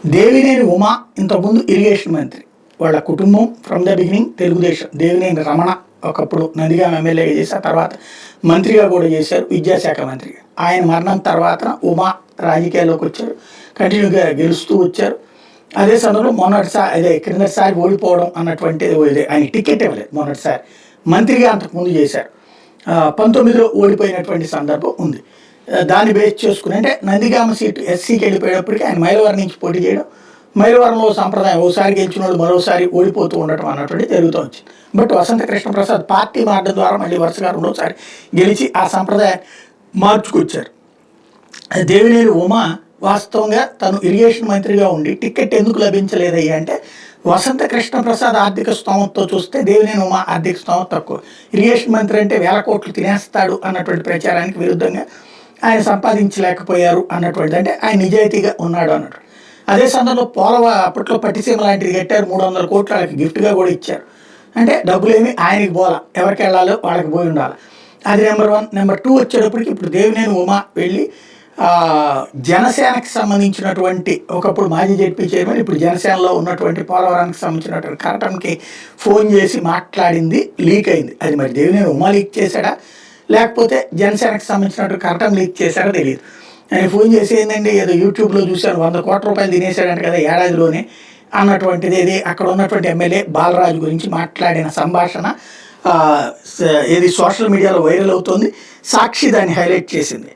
దేవినేని ఉమా ఇంతకుముందు ఇరిగేషన్ మంత్రి, వాళ్ళ కుటుంబం from the beginning Telugu Desam. Devineni Ramana ఒకప్పుడు నందిగామ ఎమ్మెల్యేగా చేసి ఆ తర్వాత మంత్రిగా కూడా చేశారు, విద్యాశాఖ మంత్రిగా. ఆయన మరణం తర్వాత ఉమా రాజకీయాల్లోకి వచ్చారు, కంటిన్యూగా గెలుస్తూ వచ్చారు. అదే సమయంలో మొన్నటిసారి అదే క్రిందటిసారి ఓడిపోవడం అన్నటువంటి ఆయన టికెట్ ఇవ్వలేదు. మొన్నటిసారి మంత్రిగా అంతకుముందు చేశారు. 19లో ఓడిపోయినటువంటి సందర్భం ఉంది. దాన్ని బేస్ చేసుకుని అంటే నందిగామ సీటు ఎస్సీకి వెళ్ళిపోయేటప్పటికి ఆయన మైలవరం నుంచి పోటీ చేయడం, మైలవరంలో సాంప్రదాయం ఓసారి గెలిచిన వాళ్ళు మరోసారి ఓడిపోతూ ఉండటం అన్నటువంటి జరుగుతూ వచ్చింది. బట్ వసంత కృష్ణప్రసాద్ పార్టీ మారడం ద్వారా మళ్ళీ వరుసగా రెండోసారి గెలిచి ఆ సంప్రదాయం మార్చుకొచ్చారు. దేవినేని ఉమా వాస్తవంగా తను ఇరిగేషన్ మంత్రిగా ఉండి టికెట్ ఎందుకు లభించలేదయ్యా అంటే, వసంత కృష్ణప్రసాద్ ఆర్థిక స్తోమతతో చూస్తే దేవినేని ఉమా ఆర్థిక స్తోమత తక్కువ. ఇరిగేషన్ మంత్రి అంటే 1000 కోట్లు తినేస్తాడు అన్నటువంటి ప్రచారానికి విరుద్ధంగా ఆయన సంపాదించలేకపోయారు అన్నటువంటి, అంటే ఆయన నిజాయితీగా ఉన్నాడు అన్నట్టు. అదే సందర్భంలో అప్పట్లో పట్టిసీమ లాంటిది కట్టారు, 300 కోట్లు వాళ్ళకి గిఫ్ట్గా కూడా ఇచ్చారు. అంటే డబ్బులేమి ఆయనకి పోలా, ఎవరికి వెళ్ళాలో వాళ్ళకి పోయి ఉండాలి. అది నెంబర్ 1. నెంబర్ 2 వచ్చేటప్పటికి ఇప్పుడు దేవినేని ఉమా వెళ్ళి జనసేనకి సంబంధించినటువంటి ఒకప్పుడు మాజీ జెడ్పీ చైర్మన్, ఇప్పుడు జనసేనలో ఉన్నటువంటి పోలవరానికి సంబంధించినటువంటి కరటంకి ఫోన్ చేసి మాట్లాడింది లీక్ అయింది. అది మరి దేవినేని ఉమా లీక్ చేశాడా లేకపోతే జనసేనకి సంబంధించినటువంటి కరటం లీక్ చేశాడో తెలియదు. ఆయన ఫోన్ చేసి ఏంటండి ఏదో యూట్యూబ్లో చూశాను 100 కోట్ల రూపాయలు తినేశాడంట కదా ఏడాదిలోనే అన్నటువంటిది. ఏది అక్కడ ఉన్నటువంటి ఎమ్మెల్యే బాలరాజు గురించి మాట్లాడిన సంభాషణ ఏది సోషల్ మీడియాలో వైరల్ అవుతోంది. సాక్షి దాన్ని హైలైట్ చేసింది.